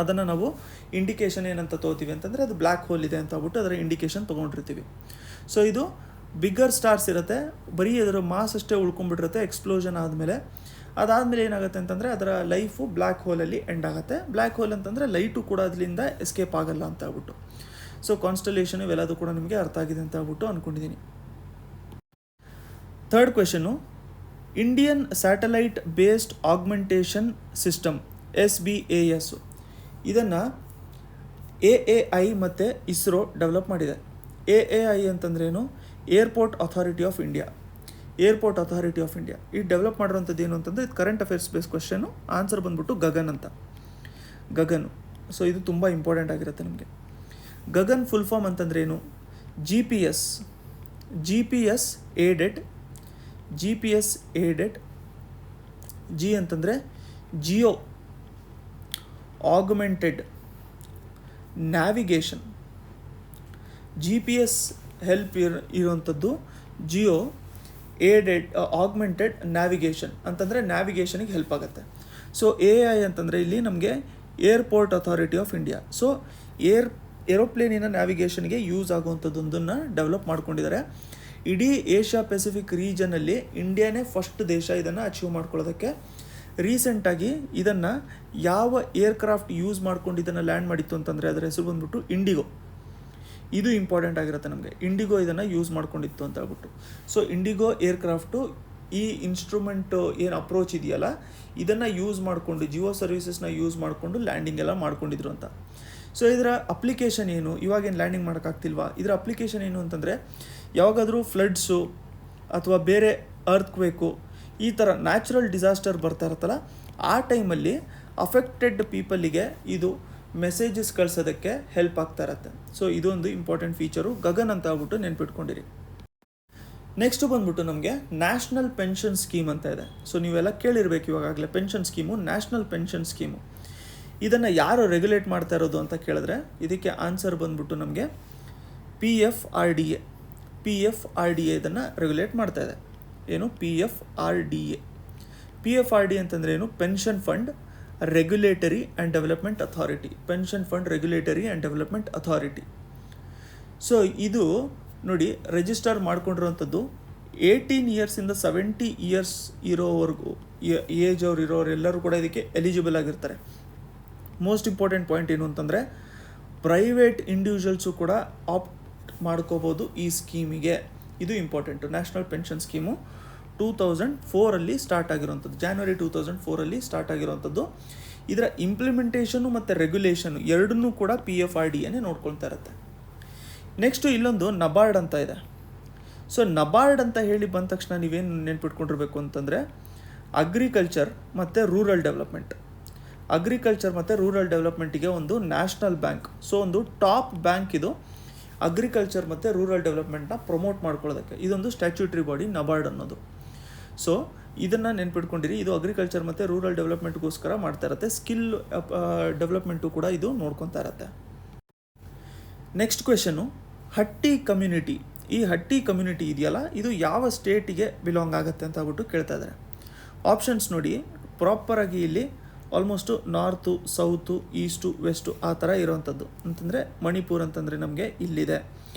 ಅದನ್ನು ನಾವು ಇಂಡಿಕೇಷನ್ ಏನಂತ ತೊಗೋತೀವಿ ಅಂತಂದರೆ ಅದು ಬ್ಲ್ಯಾಕ್ ಹೋಲ್ ಇದೆ ಅಂತ ಹೇಳ್ಬಿಟ್ಟು ಅದರ ಇಂಡಿಕೇಷನ್ ತೊಗೊಂಡಿರ್ತೀವಿ. ಸೊ ಇದು ಬಿಗ್ಗರ್ ಸ್ಟಾರ್ಸ್ ಇರುತ್ತೆ, ಬರೀ ಅದರ ಮಾಸ್ ಅಷ್ಟೇ ಉಳ್ಕೊಂಡ್ಬಿಟ್ಟಿರುತ್ತೆ ಎಕ್ಸ್ಪ್ಲೋಷನ್ ಆದಮೇಲೆ. ಅದಾದಮೇಲೆ ಏನಾಗುತ್ತೆ ಅಂತಂದರೆ ಅದರ ಲೈಫು ಬ್ಲ್ಯಾಕ್ ಹೋಲಲ್ಲಿ ಎಂಡ್ ಆಗುತ್ತೆ. ಬ್ಲ್ಯಾಕ್ ಹೋಲ್ ಅಂತಂದರೆ ಲೈಟು ಕೂಡ ಅದರಿಂದ ಎಸ್ಕೇಪ್ ಆಗಲ್ಲ ಅಂತ ಹೇಳ್ಬಿಟ್ಟು. ಸೊ ಕಾನ್ಸ್ಟಲೇಷನ್ ಇವೆಲ್ಲದು ಕೂಡ ನಿಮಗೆ ಅರ್ಥ ಆಗಿದೆ ಅಂತ ಹೇಳ್ಬಿಟ್ಟು ಅಂದ್ಕೊಂಡಿದ್ದೀನಿ. Third question, Indian satellite based augmentation system SBAS. ಇದನ್ನು AAI ಮತ್ತು ಇಸ್ರೋ ಡೆವಲಪ್ ಮಾಡಿದೆ. AAI ಅಂತಂದ್ರೇನು? Airport authority of India. ಇದು ಡೆವಲಪ್ ಮಾಡಿರೋಂಥದ್ದು ಏನು ಅಂತಂದರೆ, ಇದು current affairs base question. Answer ಬಂದ್ಬಿಟ್ಟು ಗಗನ್. ಸೊ ಇದು ತುಂಬ ಇಂಪಾರ್ಟೆಂಟ್ ಆಗಿರುತ್ತೆ ನಮಗೆ. ಗಗನ್ ಫುಲ್ ಫಾರ್ಮ್ ಅಂತಂದ್ರೇನು? GPS aided. ಜಿ ಅಂತಂದರೆ Jio augmented navigation. GPS help ಇರುವಂಥದ್ದು ಜಿಯೋ ಏಡೆಡ್ ಆಗ್ಮೆಂಟೆಡ್ ನ್ಯಾವಿಗೇಷನ್ ಅಂತಂದರೆ ನ್ಯಾವಿಗೇಷನಿಗೆ ಹೆಲ್ಪ್ ಆಗುತ್ತೆ. ಸೊ AI ಅಂತಂದರೆ ಇಲ್ಲಿ ನಮಗೆ airport authority of India. So ಏರೋಪ್ಲೇನಿನ ನ್ಯಾವಿಗೇಷನ್ಗೆ ಯೂಸ್ ಆಗುವಂಥದ್ದೊಂದನ್ನು ಡೆವಲಪ್ ಮಾಡ್ಕೊಂಡಿದ್ದಾರೆ. ಇಡೀ ಏಷ್ಯಾ ಪೆಸಿಫಿಕ್ ರೀಜನಲ್ಲಿ ಇಂಡಿಯಾನೇ ಫಸ್ಟ್ ದೇಶ ಇದನ್ನು ಅಚೀವ್ ಮಾಡ್ಕೊಳ್ಳೋದಕ್ಕೆ. ರೀಸೆಂಟಾಗಿ ಇದನ್ನು ಯಾವ ಏರ್ಕ್ರಾಫ್ಟ್ ಯೂಸ್ ಮಾಡ್ಕೊಂಡು ಇದನ್ನು ಲ್ಯಾಂಡ್ ಮಾಡಿತ್ತು ಅಂತಂದರೆ ಅದರ ಹೆಸರು ಬಂದ್ಬಿಟ್ಟು ಇಂಡಿಗೋ. ಇದು ಇಂಪಾರ್ಟೆಂಟ್ ಆಗಿರುತ್ತೆ ನಮಗೆ. ಇಂಡಿಗೋ ಇದನ್ನು ಯೂಸ್ ಮಾಡ್ಕೊಂಡಿತ್ತು ಅಂತ ಹೇಳ್ಬಿಟ್ಟು. ಸೊ ಇಂಡಿಗೋ ಏರ್ಕ್ರಾಫ್ಟು ಈ ಇನ್ಸ್ಟ್ರೂಮೆಂಟು ಏನು ಅಪ್ರೋಚ್ ಇದೆಯಲ್ಲ ಇದನ್ನು ಯೂಸ್ ಮಾಡಿಕೊಂಡು ಜಿಯೋ ಸರ್ವಿಸಸ್ನ ಯೂಸ್ ಮಾಡಿಕೊಂಡು ಲ್ಯಾಂಡಿಂಗ್ ಎಲ್ಲ ಮಾಡ್ಕೊಂಡಿದ್ರು ಅಂತ. ಸೊ ಇದರ ಅಪ್ಲಿಕೇಶನ್ ಏನು, ಇವಾಗೇನು ಲ್ಯಾಂಡಿಂಗ್ ಮಾಡೋಕ್ಕಾಗ್ತಿಲ್ವಾ, ಇದರ ಅಪ್ಲಿಕೇಶನ್ ಏನು ಅಂತಂದರೆ ಯಾವಾಗಾದರೂ ಫ್ಲಡ್ಸು ಅಥವಾ ಬೇರೆ ಅರ್ತ್ಕ್ವೇಕು ಈ ಥರ ನ್ಯಾಚುರಲ್ ಡಿಸಾಸ್ಟರ್ ಬರ್ತಾ ಇರುತ್ತಲ್ಲ ಆ ಟೈಮಲ್ಲಿ ಅಫೆಕ್ಟೆಡ್ ಪೀಪಲಿಗೆ ಇದು ಮೆಸೇಜಸ್ ಕಳ್ಸೋದಕ್ಕೆ ಹೆಲ್ಪ್ ಆಗ್ತಾ ಇರತ್ತೆ. ಸೊ ಇದೊಂದು ಇಂಪಾರ್ಟೆಂಟ್ ಫೀಚರು, ಗಗನ್ ಅಂತ ಹೇಳ್ಬಿಟ್ಟು ನೆನ್ಪಿಟ್ಕೊಂಡಿರಿ. ನೆಕ್ಸ್ಟು ಬಂದ್ಬಿಟ್ಟು ನಮಗೆ ನ್ಯಾಷನಲ್ ಪೆನ್ಷನ್ ಸ್ಕೀಮ್ ಅಂತ ಇದೆ. ಸೊ ನೀವೆಲ್ಲ ಕೇಳಿರ್ಬೇಕು ಇವಾಗಲೇ, pension scheme, national pension scheme. ಇದನ್ನು ಯಾರು ರೆಗ್ಯುಲೇಟ್ ಮಾಡ್ತಾ ಇರೋದು ಅಂತ ಕೇಳಿದ್ರೆ ಇದಕ್ಕೆ ಆನ್ಸರ್ ಬಂದ್ಬಿಟ್ಟು ನಮಗೆ PFRDA. PFRDA ಇದನ್ನು ರೆಗ್ಯುಲೇಟ್ ಮಾಡ್ತಾ ಇದೆ. ಏನು PFRDA? PFRDA ಅಂತಂದರೆ ಏನು? Pension fund regulatory and development authority. Pension fund regulatory and development authority. So ಇದು ನೋಡಿ ರಿಜಿಸ್ಟರ್ ಮಾಡ್ಕೊಂಡಿರೋಂಥದ್ದು 18 ಇಯರ್ಸಿಂದ 70 ಇಯರ್ಸ್ ಇರೋವರೆಗೂ ಏಜ್ ಅವ್ರು ಇರೋರೆಲ್ಲರೂ ಕೂಡ ಇದಕ್ಕೆ ಎಲಿಜಿಬಲ್ ಆಗಿರ್ತಾರೆ. ಮೋಸ್ಟ್ ಇಂಪಾರ್ಟೆಂಟ್ ಪಾಯಿಂಟ್ ಏನು ಅಂತಂದರೆ ಪ್ರೈವೇಟ್ ಇಂಡಿವಿಜುವಲ್ಸು ಕೂಡ ಆಪ್ಟ್ ಮಾಡ್ಕೋಬೋದು ಈ ಸ್ಕೀಮಿಗೆ. ಇದು important. National pension scheme 2004 start ಆಗಿರೋಂಥದ್ದು, January 2004 ಸ್ಟಾರ್ಟ್ ಆಗಿರೋಂಥದ್ದು. ಇದರ ಇಂಪ್ಲಿಮೆಂಟೇಷನು ಮತ್ತು ರೆಗ್ಯುಲೇಷನು ಎರಡನ್ನೂ ಕೂಡ PFRDA ನೋಡ್ಕೊಳ್ತಾ ಇರುತ್ತೆ. ನೆಕ್ಸ್ಟು ಇಲ್ಲೊಂದು ನಬಾರ್ಡ್ ಅಂತ ಇದೆ. ಸೊ ನಬಾರ್ಡ್ ಅಂತ ಹೇಳಿ ಬಂದ ತಕ್ಷಣ ನೀವೇನು ನೆನ್ಪಿಟ್ಕೊಂಡಿರ್ಬೇಕು ಅಂತಂದರೆ ಅಗ್ರಿಕಲ್ಚರ್ ಮತ್ತು ರೂರಲ್ ಡೆವಲಪ್ಮೆಂಟ್. ಅಗ್ರಿಕಲ್ಚರ್ ಮತ್ತು ರೂರಲ್ ಡೆವಲಪ್ಮೆಂಟಿಗೆ ಒಂದು ನ್ಯಾಷನಲ್ ಬ್ಯಾಂಕ್. ಸೊ ಒಂದು ಟಾಪ್ ಬ್ಯಾಂಕ್ ಇದು ಅಗ್ರಿಕಲ್ಚರ್ ಮತ್ತು ರೂರಲ್ ಡೆವಲಪ್ಮೆಂಟ್ನ ಪ್ರಮೋಟ್ ಮಾಡ್ಕೊಳ್ಳೋದಕ್ಕೆ. ಇದೊಂದು ಸ್ಟ್ಯಾಚ್ಯೂಟರಿ ಬಾಡಿ ನಬಾರ್ಡ್ ಅನ್ನೋದು. ಸೊ ಇದನ್ನು ನೆನ್ಪಿಟ್ಕೊಂಡಿರಿ. ಇದು ಅಗ್ರಿಕಲ್ಚರ್ ಮತ್ತು ರೂರಲ್ ಡೆವಲಪ್ಮೆಂಟ್ಗೋಸ್ಕರ ಮಾಡ್ತಾ ಇರುತ್ತೆ. ಸ್ಕಿಲ್ ಡೆವಲಪ್ಮೆಂಟು ಕೂಡ ಇದು ನೋಡ್ಕೊತಾ ಇರುತ್ತೆ. ನೆಕ್ಸ್ಟ್ ಕ್ವೆಶನು, ಹಟ್ಟಿ ಕಮ್ಯುನಿಟಿ. ಈ ಹಟ್ಟಿ ಕಮ್ಯುನಿಟಿ ಇದೆಯಲ್ಲ ಇದು ಯಾವ ಸ್ಟೇಟಿಗೆ ಬಿಲಾಂಗ್ ಆಗುತ್ತೆ ಅಂತ ಹೇಳ್ಬಿಟ್ಟು ಕೇಳ್ತಾ ಇದ್ದಾರೆ. ಆಪ್ಷನ್ಸ್ ನೋಡಿ, ಪ್ರಾಪರಾಗಿ ಇಲ್ಲಿ almost north, south, is to, west ಆ ಥರ ಇರೋವಂಥದ್ದು. ಅಂತಂದರೆ ಮಣಿಪುರ್ ಅಂತಂದರೆ ನಮಗೆ ಇಲ್ಲಿದೆ,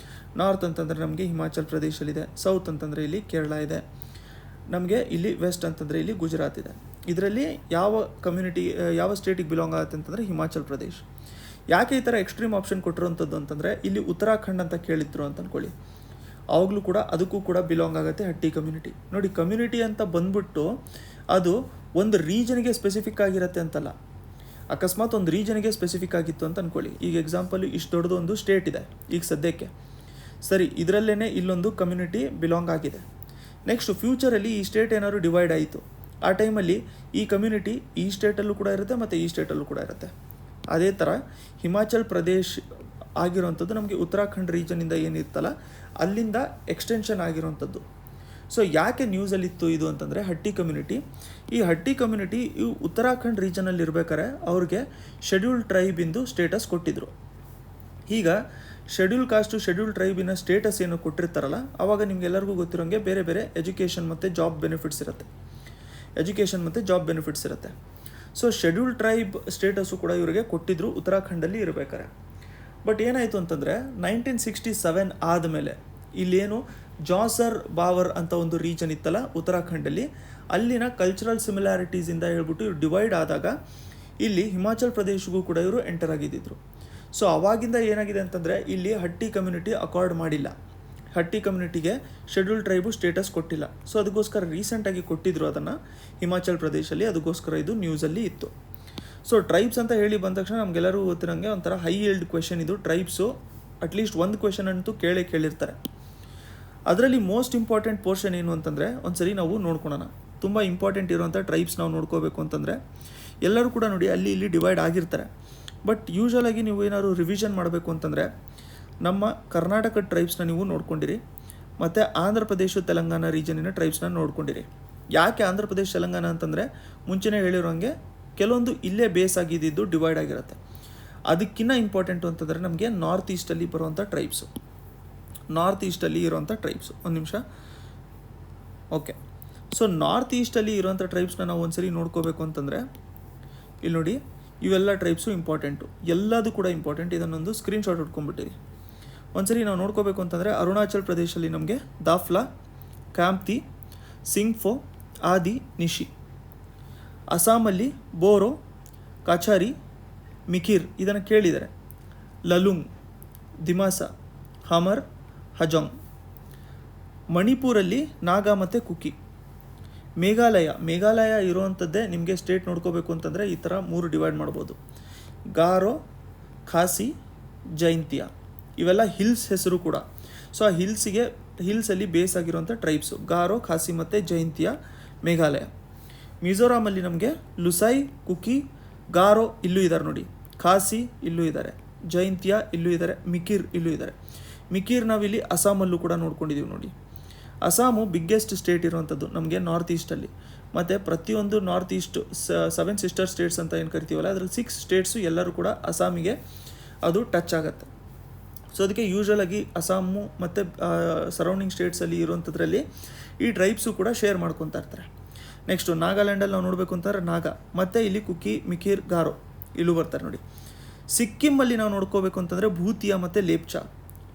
ನಾರ್ತ್ ಅಂತಂದರೆ ನಮಗೆ ಹಿಮಾಚಲ್ ಪ್ರದೇಶಲ್ಲಿದೆ, ಸೌತ್ ಅಂತಂದರೆ ಇಲ್ಲಿ ಕೇರಳ ಇದೆ, ನಮಗೆ ಇಲ್ಲಿ ವೆಸ್ಟ್ ಅಂತಂದರೆ ಇಲ್ಲಿ ಗುಜರಾತ್ ಇದೆ. ಇದರಲ್ಲಿ ಯಾವ ಕಮ್ಯುನಿಟಿ ಯಾವ ಸ್ಟೇಟಿಗೆ ಬಿಲಾಂಗ್ ಆಗುತ್ತೆ ಅಂತಂದರೆ ಹಿಮಾಚಲ್ ಪ್ರದೇಶ್. ಯಾಕೆ ಈ ಥರ ಎಕ್ಸ್ಟ್ರೀಮ್ ಆಪ್ಷನ್ ಕೊಟ್ಟಿರೋಂಥದ್ದು ಅಂತಂದರೆ ಇಲ್ಲಿ ಉತ್ತರಾಖಂಡ್ ಅಂತ ಕೇಳಿದ್ರು ಅಂತ ಅಂದ್ಕೊಳ್ಳಿ, ಆವಾಗಲೂ ಕೂಡ ಅದಕ್ಕೂ ಕೂಡ ಬಿಲಾಂಗ್ ಆಗುತ್ತೆ ಹಟ್ಟಿ ಕಮ್ಯುನಿಟಿ. ನೋಡಿ ಕಮ್ಯುನಿಟಿ ಅಂತ ಬಂದ್ಬಿಟ್ಟು ಅದು ಒಂದು ರೀಜನ್ಗೆ ಸ್ಪೆಸಿಫಿಕ್ ಆಗಿರುತ್ತೆ ಅಂತಲ್ಲ. ಅಕಸ್ಮಾತ್ ಒಂದು ರೀಜನ್ಗೆ ಸ್ಪೆಸಿಫಿಕ್ ಆಗಿತ್ತು ಅಂತ ಅಂದ್ಕೊಳ್ಳಿ. ಈಗ ಎಕ್ಸಾಂಪಲ್ ಇಷ್ಟು ದೊಡ್ಡದು ಒಂದು ಸ್ಟೇಟ್ ಇದೆ ಈಗ ಸದ್ಯಕ್ಕೆ, ಸರಿ, ಇದರಲ್ಲೇ ಇಲ್ಲೊಂದು ಕಮ್ಯುನಿಟಿ ಬಿಲಾಂಗ್ ಆಗಿದೆ. ನೆಕ್ಸ್ಟು ಫ್ಯೂಚರಲ್ಲಿ ಈ ಸ್ಟೇಟ್ ಏನಾದ್ರು ಡಿವೈಡ್ ಆಯಿತು, ಆ ಟೈಮಲ್ಲಿ ಈ ಕಮ್ಯುನಿಟಿ ಈ ಸ್ಟೇಟಲ್ಲೂ ಕೂಡ ಇರುತ್ತೆ ಮತ್ತು ಈ ಸ್ಟೇಟಲ್ಲೂ ಕೂಡ ಇರುತ್ತೆ. ಅದೇ ಥರ ಹಿಮಾಚಲ್ ಪ್ರದೇಶ್ ಆಗಿರೋವಂಥದ್ದು ನಮಗೆ ಉತ್ತರಾಖಂಡ್ ರೀಜನಿಂದ ಏನಿರ್ತಲ್ಲ ಅಲ್ಲಿಂದ ಎಕ್ಸ್ಟೆನ್ಷನ್ ಆಗಿರೋವಂಥದ್ದು. ಸೊ ಯಾಕೆ ನ್ಯೂಸಲ್ಲಿತ್ತು ಇದು ಅಂತಂದರೆ ಹಟ್ಟಿ ಕಮ್ಯುನಿಟಿ. ಈ ಹಟ್ಟಿ ಕಮ್ಯುನಿಟಿ ಈ ಉತ್ತರಾಖಂಡ್ ರೀಜನಲ್ಲಿ ಇರಬೇಕಾದ್ರೆ ಅವ್ರಿಗೆ ಶೆಡ್ಯೂಲ್ಡ್ ಟ್ರೈಬಿಂದು ಸ್ಟೇಟಸ್ ಕೊಟ್ಟಿದ್ರು. ಈಗ ಶೆಡ್ಯೂಲ್ ಕಾಸ್ಟು ಶೆಡ್ಯೂಲ್ ಟ್ರೈಬಿನ ಸ್ಟೇಟಸ್ ಏನು ಕೊಟ್ಟಿರ್ತಾರಲ್ಲ ಆವಾಗ ನಿಮಗೆಲ್ಲರಿಗೂ ಗೊತ್ತಿರೋಂಗೆ ಬೇರೆ ಬೇರೆ ಎಜುಕೇಷನ್ ಮತ್ತು ಜಾಬ್ ಬೆನಿಫಿಟ್ಸ್ ಇರುತ್ತೆ. ಸೊ ಶೆಡ್ಯೂಲ್ ಟ್ರೈಬ್ ಸ್ಟೇಟಸ್ಸು ಕೂಡ ಇವರಿಗೆ ಕೊಟ್ಟಿದ್ರು ಉತ್ತರಾಖಂಡಲ್ಲಿ ಇರಬೇಕಾರೆ. ಬಟ್ ಏನಾಯಿತು ಅಂತಂದರೆ 1967 ಆದಮೇಲೆ ಇಲ್ಲೇನು ಜಾಸರ್ ಬಾವರ್ ಅಂತ ಒಂದು ರೀಜನ್ ಇತ್ತಲ್ಲ ಉತ್ತರಾಖಂಡಲ್ಲಿ, ಅಲ್ಲಿನ ಕಲ್ಚರಲ್ ಸಿಮಿಲಾರಿಟೀಸಿಂದ ಹೇಳ್ಬಿಟ್ಟು ಇವ್ರು ಡಿವೈಡ್ ಆದಾಗ ಇಲ್ಲಿ ಹಿಮಾಚಲ್ ಪ್ರದೇಶಗೂ ಕೂಡ ಇವರು ಎಂಟರ್ ಆಗಿದ್ದರು. ಸೊ ಅವಾಗಿಂದ ಏನಾಗಿದೆ ಅಂತಂದರೆ ಇಲ್ಲಿ ಹಟ್ಟಿ ಕಮ್ಯುನಿಟಿ ಅಕಾರ್ಡ್ ಮಾಡಿಲ್ಲ, ಹಟ್ಟಿ ಕಮ್ಯುನಿಟಿಗೆ ಶೆಡ್ಯೂಲ್ ಟ್ರೈಬು ಸ್ಟೇಟಸ್ ಕೊಟ್ಟಿಲ್ಲ. ಸೊ ಅದಕ್ಕೋಸ್ಕರ ರೀಸೆಂಟಾಗಿ ಕೊಟ್ಟಿದ್ರು ಅದನ್ನು ಹಿಮಾಚಲ್ ಪ್ರದೇಶಲ್ಲಿ, ಅದಕ್ಕೋಸ್ಕರ ಇದು ನ್ಯೂಸಲ್ಲಿ ಇತ್ತು. ಸೊ ಟ್ರೈಬ್ಸ್ ಅಂತ ಹೇಳಿ ಬಂದ ತಕ್ಷಣ ನಮಗೆಲ್ಲರಿಗೂ ಗೊತ್ತಿರೋಂಗೆ ಒಂಥರ ಹೈ ಈಲ್ಡ್ ಕ್ವೆಶನ್ ಇದು. ಟ್ರೈಬ್ಸು ಅಟ್ಲೀಸ್ಟ್ ಒಂದು ಕ್ವೆಶನ್ ಅಂತೂ ಕೇಳಿರ್ತಾರೆ. ಅದರಲ್ಲಿ ಮೋಸ್ಟ್ ಇಂಪಾರ್ಟೆಂಟ್ ಪೋರ್ಷನ್ ಏನು ಅಂತಂದರೆ ಒಂದ್ಸರಿ ನಾವು ನೋಡ್ಕೊಳೋಣ. ತುಂಬ ಇಂಪಾರ್ಟೆಂಟ್ ಇರುವಂಥ ಟ್ರೈಬ್ಸ್ ನಾವು ನೋಡ್ಕೋಬೇಕು ಅಂತಂದರೆ ಎಲ್ಲರೂ ಕೂಡ ನೋಡಿ ಅಲ್ಲಿ ಇಲ್ಲಿ ಡಿವೈಡ್ ಆಗಿರ್ತಾರೆ. ಬಟ್ ಯೂಶ್ವಲಾಗಿ ನೀವು ಏನಾದ್ರು ರಿವಿಷನ್ ಮಾಡಬೇಕು ಅಂತಂದರೆ ನಮ್ಮ ಕರ್ನಾಟಕ ಟ್ರೈಬ್ಸ್ನ ನೀವು ನೋಡ್ಕೊಂಡಿರಿ ಮತ್ತು ಆಂಧ್ರ ಪ್ರದೇಶ ತೆಲಂಗಾಣ ರೀಜನಿನ ಟ್ರೈಬ್ಸ್ನ ನೋಡ್ಕೊಂಡಿರಿ. ಯಾಕೆ ಆಂಧ್ರ ಪ್ರದೇಶ ತೆಲಂಗಾಣ ಅಂತಂದರೆ ಮುಂಚೆನೇ ಹೇಳಿರೋಂಗೆ ಕೆಲವೊಂದು ಇಲ್ಲೇ ಬೇಸ್ ಆಗಿದ್ದು ಡಿವೈಡ್ ಆಗಿರುತ್ತೆ. ಅದಕ್ಕಿಂತ ಇಂಪಾರ್ಟೆಂಟು ಅಂತಂದರೆ ನಮಗೆ ನಾರ್ತ್ ಈಸ್ಟಲ್ಲಿ ಬರುವಂಥ ಟ್ರೈಬ್ಸು, ನಾರ್ತ್ ಈಸ್ಟಲ್ಲಿ ಇರೋವಂಥ ಟ್ರೈಬ್ಸು. ಒಂದು ನಿಮಿಷ, ಓಕೆ. ಸೊ ನಾರ್ತ್ ಈಸ್ಟಲ್ಲಿ ಇರೋವಂಥ ಟ್ರೈಬ್ಸ್ನ ನಾವು ಒಂದ್ಸರಿ ನೋಡ್ಕೋಬೇಕು ಅಂತಂದರೆ ಇಲ್ಲಿ ನೋಡಿ ಇವೆಲ್ಲ ಟ್ರೈಬ್ಸು ಇಂಪಾರ್ಟೆಂಟು, ಎಲ್ಲದೂ ಕೂಡ ಇಂಪಾರ್ಟೆಂಟ್. ಇದನ್ನೊಂದು ಸ್ಕ್ರೀನ್ಶಾಟ್ ಹೊಡ್ಕೊಂಡ್ಬಿಟ್ಟಿರಿ. ಒಂದ್ಸರಿ ನಾವು ನೋಡ್ಕೋಬೇಕು ಅಂತಂದರೆ ಅರುಣಾಚಲ್ ಪ್ರದೇಶಲ್ಲಿ ನಮಗೆ ದಾಫ್ಲಾ, ಕ್ಯಾಂಪ್ತಿ, ಸಿಂಗ್ಫೋ, ಆದಿ, ನಿಶಿ. ಅಸ್ಸಾಮಲ್ಲಿ ಬೋರೋ, ಕಾಚಾರಿ, ಮಿಕಿರ್ ಇದನ್ನು ಕೇಳಿದ್ದಾರೆ. ಲಲುಂಗ್, ದಿಮಾಸ, ಹಮರ್, ಹಜಾಂಗ್. ಮಣಿಪುರಲ್ಲಿ ನಾಗಾ ಮತ್ತು ಕುಕಿ. ಮೇಘಾಲಯ ಇರುವಂಥದ್ದೇ ನಿಮಗೆ ಸ್ಟೇಟ್ ನೋಡ್ಕೋಬೇಕು ಅಂತಂದರೆ ಈ ಥರ 3 ಡಿವೈಡ್ ಮಾಡ್ಬೋದು. ಗಾರೋ, ಖಾಸಿ, ಜೈಂತಿಯಾ ಇವೆಲ್ಲ ಹಿಲ್ಸ್ ಹೆಸರು ಕೂಡ. ಸೊ ಆ ಹಿಲ್ಸಲ್ಲಿ ಬೇಸ್ ಆಗಿರುವಂಥ ಟ್ರೈಬ್ಸು ಗಾರೋ, ಖಾಸಿ ಮತ್ತು ಜೈಂತಿಯಾ ಮೇಘಾಲಯ. ಮಿಜೋರಾಮಲ್ಲಿ ನಮಗೆ ಲುಸೈ, ಕುಕಿ, ಗಾರೋ ಇಲ್ಲೂ ಇದ್ದಾರೆ ನೋಡಿ, ಖಾಸಿ ಇಲ್ಲೂ ಇದ್ದಾರೆ, ಜೈಂತಿಯಾ ಇಲ್ಲೂ ಇದ್ದಾರೆ, ಮಿಕಿರ್ ಇಲ್ಲೂ ಇದ್ದಾರೆ. ಮಿಕಿರ್ ನಾವಿಲ್ಲಿ ಅಸ್ಸಾಮಲ್ಲೂ ಕೂಡ ನೋಡ್ಕೊಂಡಿದ್ದೀವಿ ನೋಡಿ. ಅಸ್ಸಾಮು ಬಿಗ್ಗೆಸ್ಟ್ ಸ್ಟೇಟ್ ಇರುವಂಥದ್ದು ನಮಗೆ ನಾರ್ತ್ ಈಸ್ಟಲ್ಲಿ. ಮತ್ತು ಪ್ರತಿಯೊಂದು ನಾರ್ತ್ ಈಸ್ಟ್ 7 ಸಿಸ್ಟರ್ ಸ್ಟೇಟ್ಸ್ ಅಂತ ಏನು ಕರಿತೀವಲ್ಲ, ಅದರಲ್ಲಿ 6 ಸ್ಟೇಟ್ಸು ಎಲ್ಲರೂ ಕೂಡ ಅಸ್ಸಾಮಿಗೆ ಅದು ಟಚ್ ಆಗುತ್ತೆ. ಸೊ ಅದಕ್ಕೆ ಯೂಶ್ವಲಾಗಿ ಅಸ್ಸಾಮು ಮತ್ತು ಸರೌಂಡಿಂಗ್ ಸ್ಟೇಟ್ಸಲ್ಲಿ ಇರುವಂಥದ್ರಲ್ಲಿ ಈ ಟ್ರೈಬ್ಸು ಕೂಡ ಶೇರ್ ಮಾಡ್ಕೊತಾ ಇರ್ತಾರೆ. ನೆಕ್ಸ್ಟು ನಾಗಾಲ್ಯಾಂಡಲ್ಲಿ ನಾವು ನೋಡಬೇಕು ಅಂತಾರೆ ನಾಗಾ, ಮತ್ತು ಇಲ್ಲಿ ಕುಕಿ, ಮಿಕಿರ್, ಗಾರೋ ಇಲ್ಲೂ ಬರ್ತಾರೆ ನೋಡಿ. ಸಿಕ್ಕಿಮಲ್ಲಿ ನಾವು ನೋಡ್ಕೋಬೇಕು ಅಂತಂದರೆ ಭೂತಿಯಾ ಮತ್ತು ಲೇಪ್ಚಾ.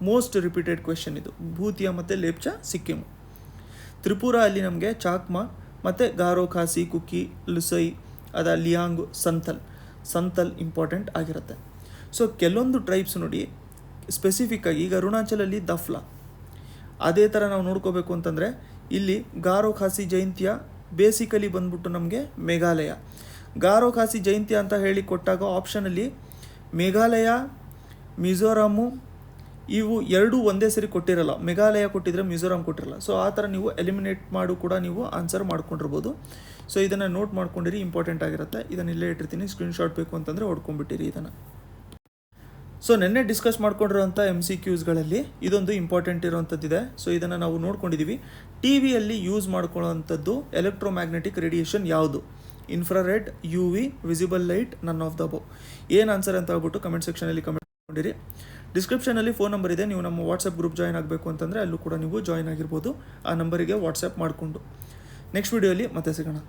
ಮೋಸ್ಟ್ ರಿಪೀಟೆಡ್ ಕ್ವೆಶನ್ ಇದು, ಭೂತಿಯಾ ಮತ್ತು ಲೇಪ್ಚಾ ಸಿಕ್ಕಿಮು. ತ್ರಿಪುರ ಅಲ್ಲಿ ನಮಗೆ ಚಾಕ್ಮಾ ಮತ್ತು ಗಾರೋ, ಖಾಸಿ, ಕುಕಿ, ಲುಸೈ, ಲಿಯಾಂಗ್, ಸಂತಲ್ ಇಂಪಾರ್ಟೆಂಟ್ ಆಗಿರುತ್ತೆ. ಸೊ ಕೆಲವೊಂದು ಟ್ರೈಬ್ಸ್ ನೋಡಿ ಸ್ಪೆಸಿಫಿಕ್ಕಾಗಿ, ಈಗ ಅರುಣಾಚಲಲ್ಲಿ ದಫ್ಲಾ. ಅದೇ ಥರ ನಾವು ನೋಡ್ಕೋಬೇಕು ಅಂತಂದರೆ ಇಲ್ಲಿ ಗಾರೋ, ಖಾಸಿ, ಜೈಂತಿಯಾ ಬೇಸಿಕಲಿ ಬಂದ್ಬಿಟ್ಟು ನಮಗೆ ಮೇಘಾಲಯ. ಗಾರೋ, ಖಾಸಿ, ಜೈಂತಿಯಾ ಅಂತ ಹೇಳಿ ಕೊಟ್ಟಾಗ ಆಪ್ಷನಲ್ಲಿ ಮೇಘಾಲಯ, ಮಿಜೋರಾಮು ಇವು ಎರಡೂ ಒಂದೇ ಸರಿ ಕೊಟ್ಟಿರಲ್ಲ. ಮೇಘಾಲಯ ಕೊಟ್ಟಿದ್ರೆ ಮಿಜೋರಾಮ್ ಕೊಟ್ಟಿರಲ್ಲ. ಸೊ ಆ ಥರ ನೀವು ಎಲಿಮಿನೇಟ್ ಮಾಡು ಕೂಡ ನೀವು ಆನ್ಸರ್ ಮಾಡ್ಕೊಂಡಿರ್ಬೋದು. ಸೊ ಇದನ್ನು ನೋಟ್ ಮಾಡ್ಕೊಂಡಿರಿ, ಇಂಪಾರ್ಟೆಂಟ್ ಆಗಿರುತ್ತೆ. ಇದನ್ನು ಇಲ್ಲೇ ಇಟ್ಟಿರ್ತೀನಿ, ಸ್ಕ್ರೀನ್ಶಾಟ್ ಬೇಕು ಅಂತಂದರೆ ಹೊಡ್ಕೊಂಡ್ಬಿಟ್ಟಿರಿ ಇದನ್ನು. ಸೊ ನೆನ್ನೆ ಡಿಸ್ಕಸ್ ಮಾಡ್ಕೊಂಡಿರೋಂಥ MCQsಗಳಲ್ಲಿ ಇದೊಂದು ಇಂಪಾರ್ಟೆಂಟ್ ಇರೋವಂಥದ್ದಿದೆ. ಸೊ ಇದನ್ನು ನಾವು ನೋಡ್ಕೊಂಡಿದ್ದೀವಿ. ಟಿ ವಿಯಲ್ಲಿ ಯೂಸ್ ಮಾಡ್ಕೊಳ್ಳೋವಂಥದ್ದು ಎಲೆಕ್ಟ್ರೋಮ್ಯಾಗ್ನೆಟಿಕ್ ರೇಡಿಯೇಷನ್ ಯಾವುದು? Infrared, UV, visible light, none of the above. ಏನು ಆನ್ಸರ್ ಅಂತ ಹೇಳ್ಬಿಟ್ಟು ಕಮೆಂಟ್ ಸೆಕ್ಷನಲ್ಲಿ ಕಮೆಂಟ್ ಮಾಡಿರಿ. ಡಿಸ್ಕ್ರಿಪ್ಷನಲ್ಲಿ ಫೋನ್ ನಂಬರ್ ಇದೆ, ನೀವು ನಮ್ಮ ವಾಟ್ಸಪ್ ಗ್ರೂಪ್ ಜಾಯ್ನ್ ಆಗಬೇಕು ಅಂತಂದರೆ ಅಲ್ಲೂ ಕೂಡ ನೀವು ಜಾಯ್ನ್ ಆಗಿರ್ಬೋದು, ಆ ನಂಬರಿಗೆ ವಾಟ್ಸಪ್ ಮಾಡಿಕೊಂಡು. ನೆಕ್ಸ್ಟ್ ವೀಡಿಯೋಲಿ ಮತ್ತೆ ಸಿಗೋಣ.